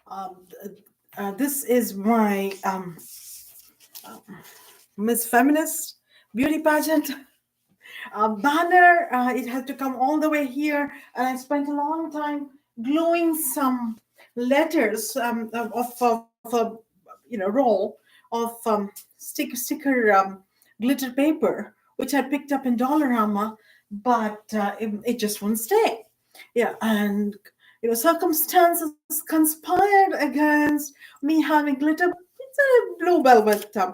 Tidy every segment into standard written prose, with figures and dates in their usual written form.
Um, this is my Miss Feminist beauty pageant banner. It had to come all the way here, and I spent a long time gluing some letters of a roll of sticker glitter paper, which I picked up in Dollarama, but it just won't stay. Yeah, and circumstances conspired against me having glitter. It's a blue velvet uh,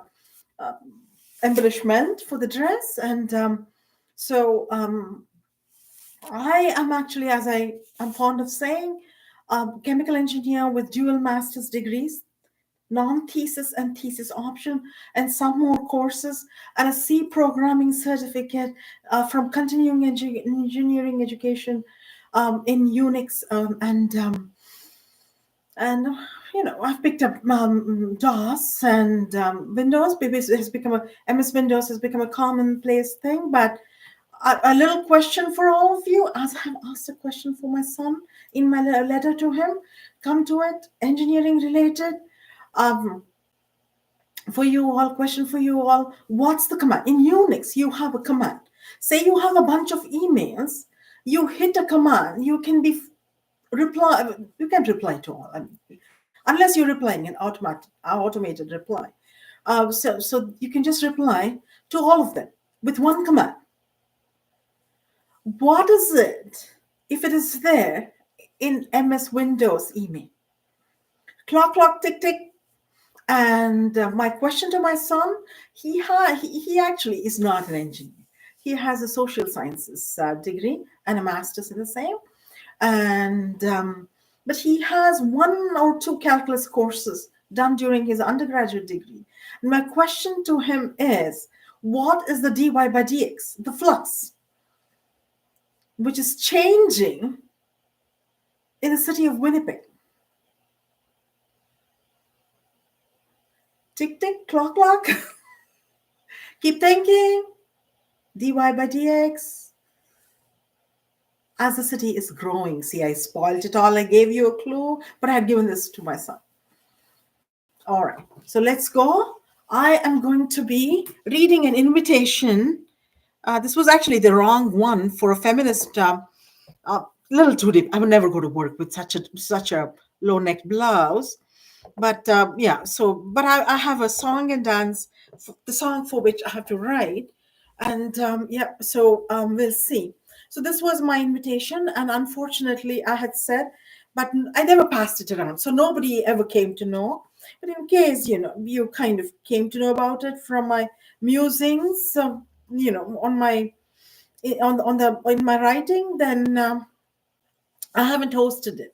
embellishment for the dress, and so I am actually, as I am fond of saying, a chemical engineer with dual master's degrees, non-thesis and thesis option, and some more courses, and a C programming certificate from continuing engineering education in Unix and I've picked up DOS and Windows. Maybe it has become MS Windows has become a commonplace thing. But a little question for all of you, as I have asked a question for my son in my letter to him. Come to it, engineering related. Um, for you all, question for you all: what's the command in Unix? You have a command. Say you have a bunch of emails. You hit a command. You can be reply. You can reply to all. Unless you're replying an automated reply. So you can just reply to all of them with one command. What is it if it is there in MS Windows email? Clock, clock, tick, tick. And my question to my son, he actually is not an engineer. He has a social sciences degree and a master's in the same. And but he has one or two calculus courses done during his undergraduate degree. And my question to him is, what is the dy by dx, the flux, which is changing in the city of Winnipeg? Tick, tick, clock, clock. Keep thinking. Dy by dx. As the city is growing. See, I spoiled it all. I gave you a clue, but I had given this to my son. All right, so let's go. I am going to be reading an invitation. This was actually the wrong one for a feminist. Little too deep. I would never go to work with such a low neck blouse. But yeah, so but I have a song and dance, the song for which I have to write, and yeah, so we'll see. So this was my invitation, and unfortunately, I had said, but I never passed it around, so nobody ever came to know. But in case you kind of came to know about it from my musings, on my on the in my writing, then I haven't hosted it.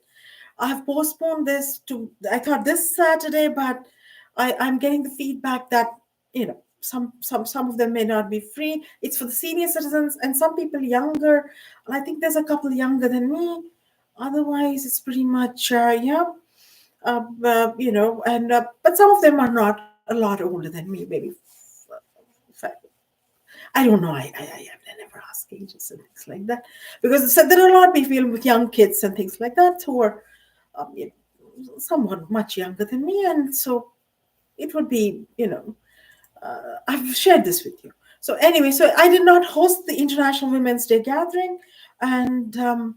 I have postponed this to, I thought this Saturday, but I'm getting the feedback that some of them may not be free. It's for the senior citizens and some people younger. And I think there's a couple younger than me. Otherwise, it's pretty much yeah, and but some of them are not a lot older than me, maybe. I don't know. I never ask ages and things like that because there are a lot of people with young kids and things like that who are somewhat much younger than me, and so it would be I've shared this with you. So anyway, so I did not host the International Women's Day gathering, and I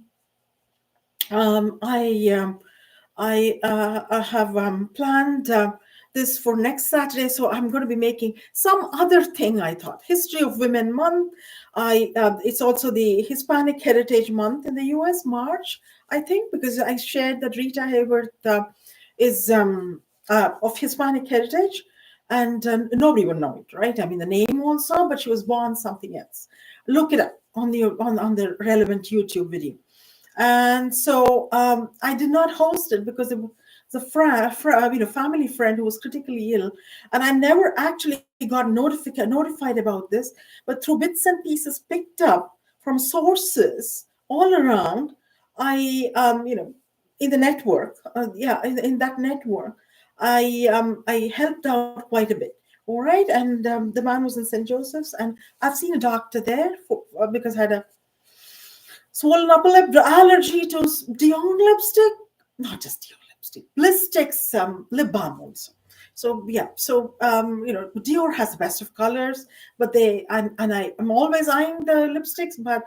have planned this for next Saturday. So I'm going to be making some other thing. I thought History of Women Month. It's also the Hispanic Heritage Month in the U.S. March, I think, because I shared that Rita Hayworth is of Hispanic heritage, and nobody would know it, right? I mean, the name also, but she was born something else. Look it up on the relevant YouTube video. And so I did not host it because it was a family friend who was critically ill, and I never actually got notified about this. But through bits and pieces picked up from sources all around, I in the network, in that network, I helped out quite a bit. All right, and the man was in St. Joseph's, and I've seen a doctor there because I had a swollen upper lip, allergy to Dior lipstick, not just Dior Bliss takes lip balm also. So yeah, so Dior has the best of colors, but I'm always eyeing the lipsticks, but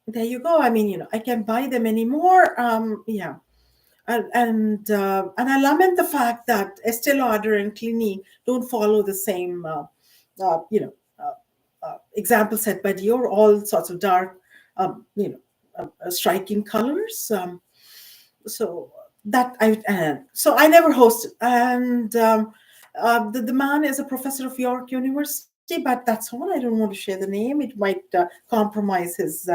there you go. I mean, I can't buy them anymore. Yeah, and I lament the fact that Estee Lauder and Clinique don't follow the same, uh, you know, example set by Dior. All sorts of dark, striking colors. So I never hosted, and the man is a professor of York University, but that's all. I don't want to share the name. It might compromise his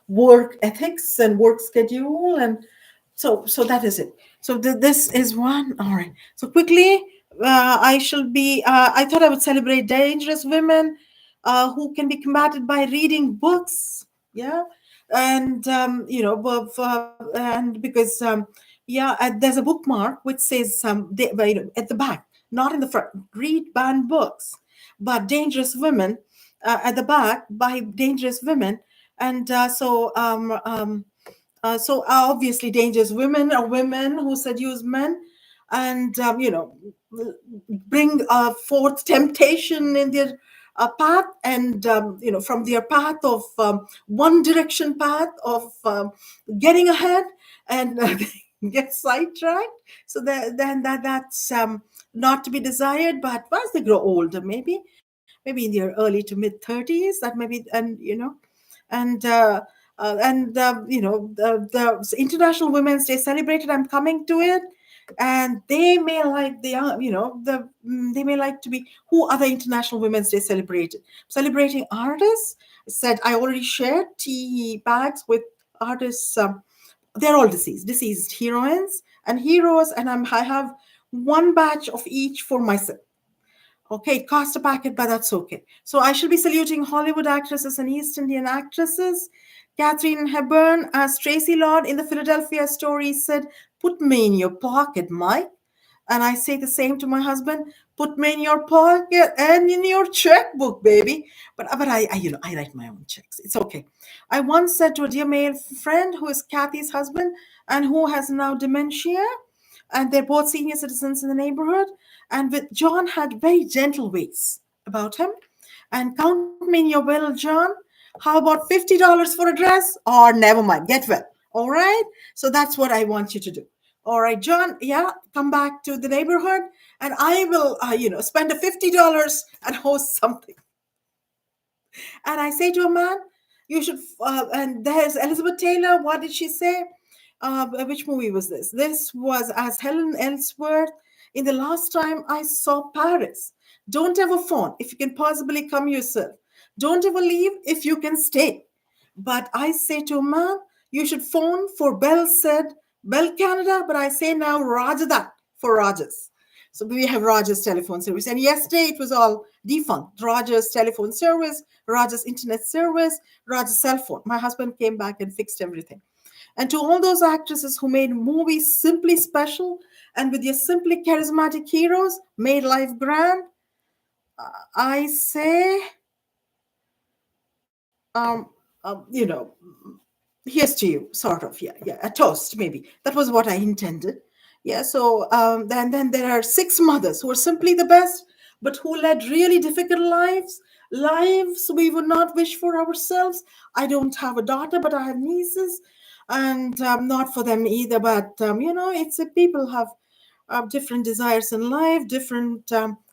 work ethics and work schedule, and so that is it. So this is one. All right, so quickly, I thought I would celebrate dangerous women who can be combated by reading books. Yeah, and and because there's a bookmark which says at the back, not in the front, read banned books, but dangerous women at the back by dangerous women. And obviously dangerous women are women who seduce men, and bring forth temptation in their path, and from their path of one direction path of getting ahead, and get sidetracked. So that's not to be desired. But once they grow older, maybe in their early to mid 30s, that maybe, and the International Women's Day celebrated. I'm coming to it, and they may like they may like to be who other International Women's Day celebrated. Celebrating artists. I said I already shared tea bags with artists. They're all deceased heroines and heroes, and I have one batch of each for myself. Okay, it cost a packet, but that's okay. So I shall be saluting Hollywood actresses and East Indian actresses. Catherine Hepburn, as Tracy Lord in the Philadelphia Story said, "Put me in your pocket, Mike." And I say the same to my husband, "Put me in your pocket and in your checkbook, baby." But I write my own checks. It's okay. I once said to a dear male friend who is Kathy's husband and who has now dementia, and they're both senior citizens in the neighborhood. And with John had very gentle ways about him. And count me in your will, John. How about $50 for a dress? Or never mind, get well. All right. So that's what I want you to do. All right, John. Yeah, come back to the neighborhood, and I will, spend a $50 and host something. And I say to a man, you should, and there's Elizabeth Taylor. What did she say? Which movie was this? This was as Helen Ellsworth in The Last Time I Saw Paris. Don't ever phone if you can possibly come yourself. Don't ever leave if you can stay. But I say to a man, you should phone for Bell said, Bell Canada, but I say now Roger that for Rogers. So we have Rogers telephone service. And yesterday it was all defunct. Rogers telephone service, Rogers internet service, Rogers cell phone. My husband came back and fixed everything. And to all those actresses who made movies simply special and with their simply charismatic heroes made life grand, I say, um, here's to you, sort of. Yeah, a toast, maybe. That was what I intended. Yeah, so then there are six mothers who are simply the best, but who led really difficult lives we would not wish for ourselves. I don't have a daughter, but I have nieces, and not for them either. But it's people have different desires in life, different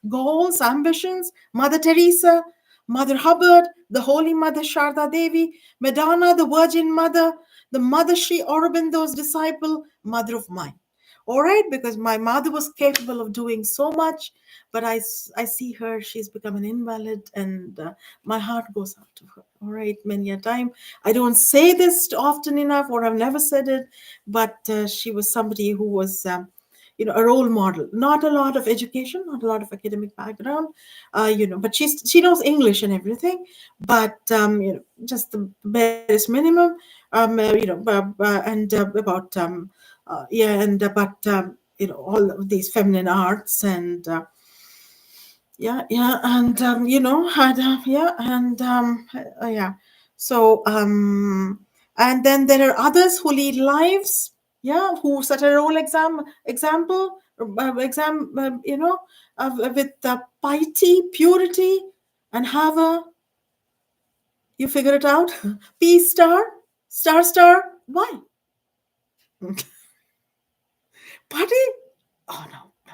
goals, ambitions. Mother Teresa, Mother Hubbard, the Holy Mother Sharda Devi, Madonna, the Virgin Mother, the Mother Sri Aurobindo's disciple, mother of mine. All right, because my mother was capable of doing so much, but I see her, she's become an invalid, and my heart goes out to her. All right, many a time. I don't say this often enough, or I've never said it, but she was somebody who was. A role model, not a lot of education, not a lot of academic background, but she knows English and everything, but just the barest minimum, and about but all of these feminine arts, and and had yeah. So and then there are others who lead lives Yeah, who set a role example, with piety, purity, and have a, you figure it out, P star, star star. Why? Putty? Oh no, no.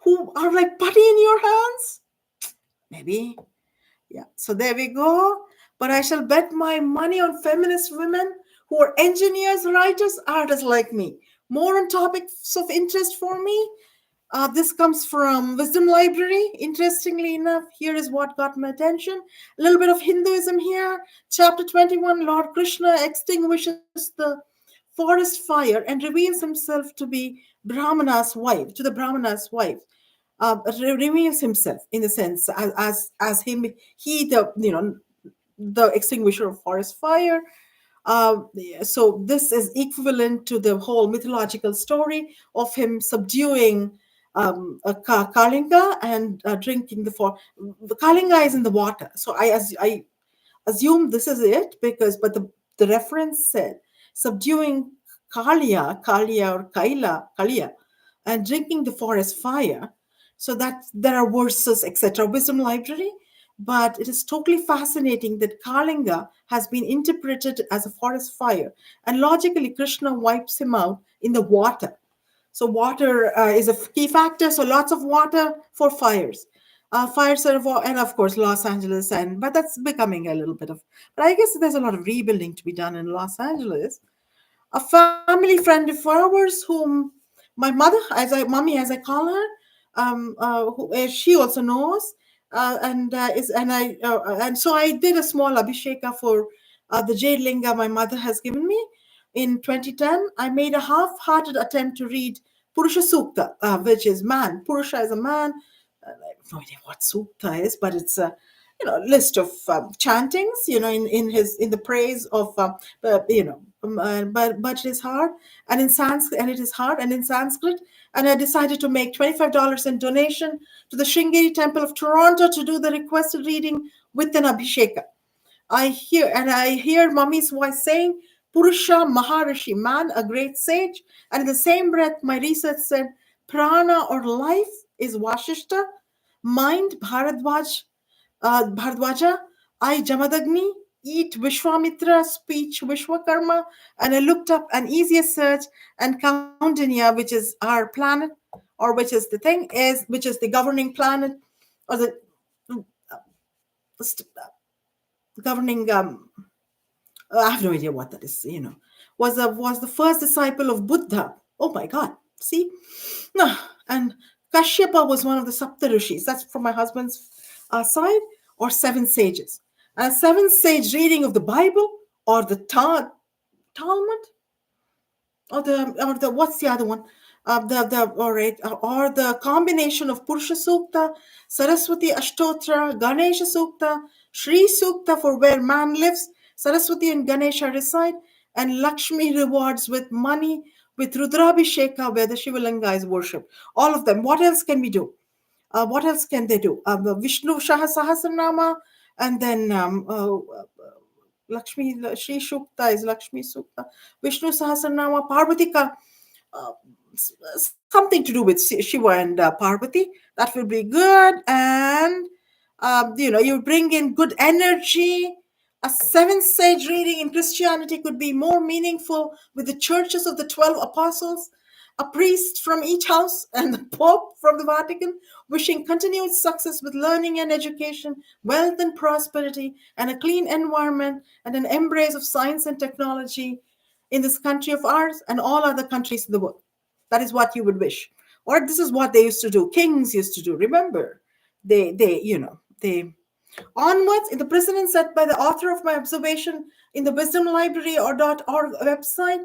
Who are like putty in your hands? Maybe. Yeah. So there we go. But I shall bet my money on feminist women who are engineers, writers, artists like me. More on topics of interest for me. This comes from Wisdom Library. Interestingly enough, here is what got my attention. A little bit of Hinduism here. Chapter 21, Lord Krishna extinguishes the forest fire and reveals himself to be Brahmana's wife, to the Brahmana's wife. Reveals himself in the sense as him, he, the extinguisher of forest fire. So this is equivalent to the whole mythological story of him subduing Kalinga and drinking the Kalinga is in the water. So I assume this is it because, but the reference said subduing Kalia or Kalia, and drinking the forest fire. So that there are verses, etc. Wisdom library, but it is totally fascinating that Kalinga has been interpreted as a forest fire, and logically Krishna wipes him out in the water. So water is a key factor. So lots of water for fires. Fires are, and of course Los Angeles, and but that's becoming a little bit of. But I guess there's a lot of rebuilding to be done in Los Angeles. A family friend of ours, whom my mother, mommy, as I call her, she also knows, and so I did a small abhisheka for the jade linga my mother has given me. In 2010, I made a half-hearted attempt to read Purusha Sukta, which is man. Purusha is a man. I have no idea what Sukta is, but it's a list of chantings, in the praise of but it is hard, and in Sanskrit, and it is hard, and in Sanskrit, and I decided to make $25 in donation to the Sringeri Temple of Toronto to do the requested reading with an abhisheka. I hear mommy's voice saying, Purusha Maharishi, man, a great sage. And in the same breath, my research said, Prana or life is Vashishta, mind Bharadwaja, I Jamadagni, eat Vishwamitra, speech Vishwakarma. And I looked up an easiest search, and Kaundinya, which is our planet, or which is the thing, which is the governing planet, or the governing I have no idea what that is, was the first disciple of Buddha. Oh my God. See? No. And Kashyapa was one of the Sapta Rishis. That's from my husband's side, or seven sages. And a seven sage reading of the Bible, or the Talmud, or the what's the other one? The All right, or the combination of Purusha Sukta, Saraswati Ashtotra, Ganesha Sukta, Shri Sukta for where man lives, Saraswati and Ganesha reside, and Lakshmi rewards with money, with Rudrabhisheka where the Shivalanga is worshipped. All of them. What else can we do? What else can they do? The Vishnu Sahasranama, and then Lakshmi, Shri Shukta is Lakshmi Sukta, Vishnu Sahasranama, Parvatika, uh, something to do with Shiva and Parvati. That will be good. And, you bring in good energy. A seventh sage reading in Christianity could be more meaningful with the churches of the 12 apostles, a priest from each house, and the Pope from the Vatican, wishing continued success with learning and education, wealth and prosperity, and a clean environment, and an embrace of science and technology in this country of ours and all other countries in the world. That is what you would wish. Or this is what they used to do. Kings used to do. Remember, they onwards, in the precedent set by the author of my observation in the Wisdom Library or .org website,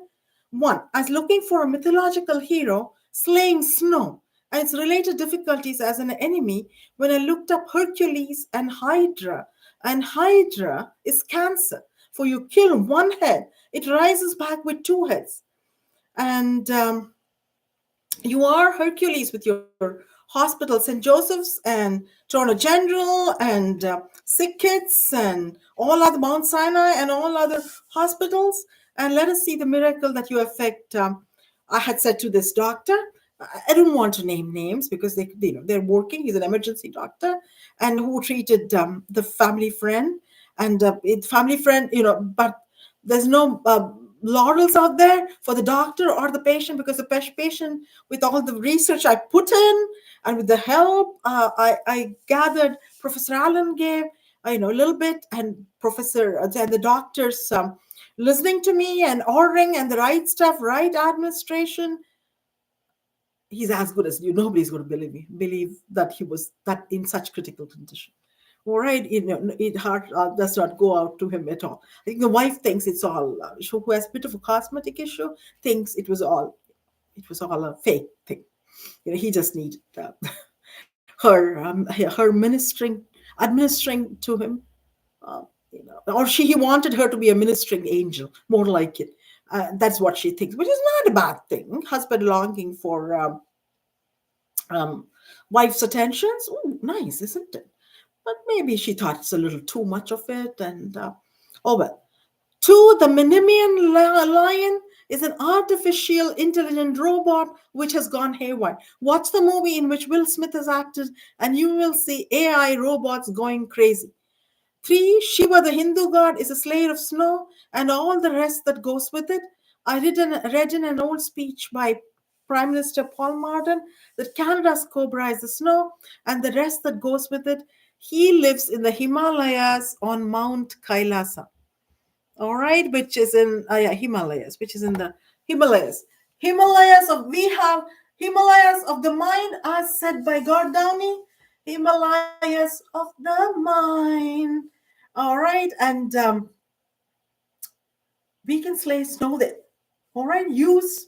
one, as looking for a mythological hero slaying snow and its related difficulties as an enemy, when I looked up Hercules and Hydra is cancer. For you kill one head, it rises back with two heads. And you are Hercules with your hospital, St. Joseph's and Toronto General and Sick Kids and all other Mount Sinai and all other hospitals. And let us see the miracle that you effect I had said to this doctor, I don't want to name names because they're working. He's an emergency doctor, and who treated the family friend, and family friend, but there's no laurels out there for the doctor or the patient, because the patient, with all the research I put in and with the help I gathered, Professor Allen gave, a little bit, and and the doctors listening to me and ordering and the right stuff, right administration. He's as good as you. Nobody's going to believe that he was that in such critical condition. All right, it heart does not go out to him at all. I think the wife thinks it's all. Who has a bit of a cosmetic issue thinks it was all a fake thing. He just needed her administering to him, or he wanted her to be a ministering angel, more like it. That's what she thinks, which is not a bad thing. Husband longing for wife's attentions. Oh, nice, isn't it? But maybe she thought it's a little too much of it. And oh well. Two, the Minimian lion is an artificial intelligent robot which has gone haywire. Watch the movie in which Will Smith has acted, and you will see AI robots going crazy. Three, Shiva, the Hindu god, is a slayer of snow and all the rest that goes with it. I read in an old speech by Prime Minister Paul Martin that Canada's cobra is the snow and the rest that goes with it. He lives in the Himalayas on Mount Kailasa. All right, which is in Himalayas, which is in the Himalayas. We have Himalayas of the mind, as said by God Downey. Himalayas of the mind. All right, and we can slay snow there. All right, use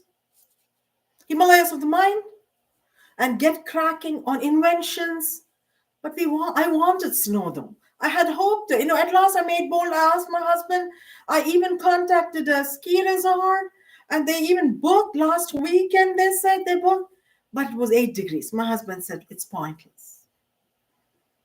Himalayas of the mind and get cracking on inventions. But I wanted snow though. I had hoped, at last I made bold. I asked my husband. I even contacted a ski resort, and they even booked last weekend. They said they booked, but it was 8 degrees. My husband said it's pointless.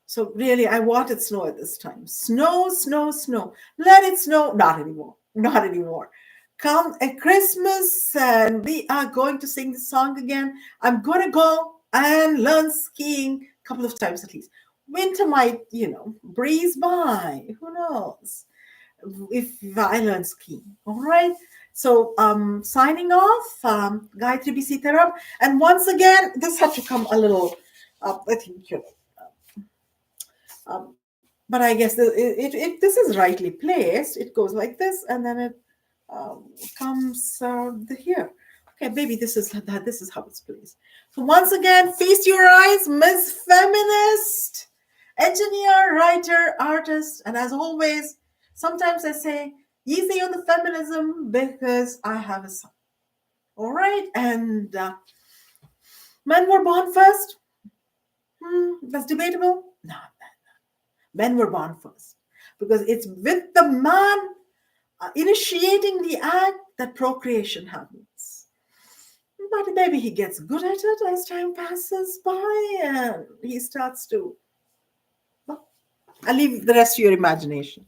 So really, I wanted snow at this time. Snow, snow, snow. Let it snow. Not anymore. Not anymore. Come at Christmas, and we are going to sing the song again. I'm going to go and learn skiing a couple of times at least. Winter might, breeze by. Who knows? If I learn skiing. All right. So signing off, Gayatri B. Sitaram. And once again, this had to come a little, I think, but I guess if this is rightly placed, it goes like this, and then it comes here. Okay, baby, this is how it's placed. So once again, feast your eyes, Miss Feminist, engineer, writer, artist, and as always, sometimes I say easy on the feminism because I have a son. All right, and men were born first. That's debatable. No, men were born first because it's with the man initiating the act that procreation happens. But maybe he gets good at it as time passes by and he starts to. Well, I'll leave the rest to your imagination.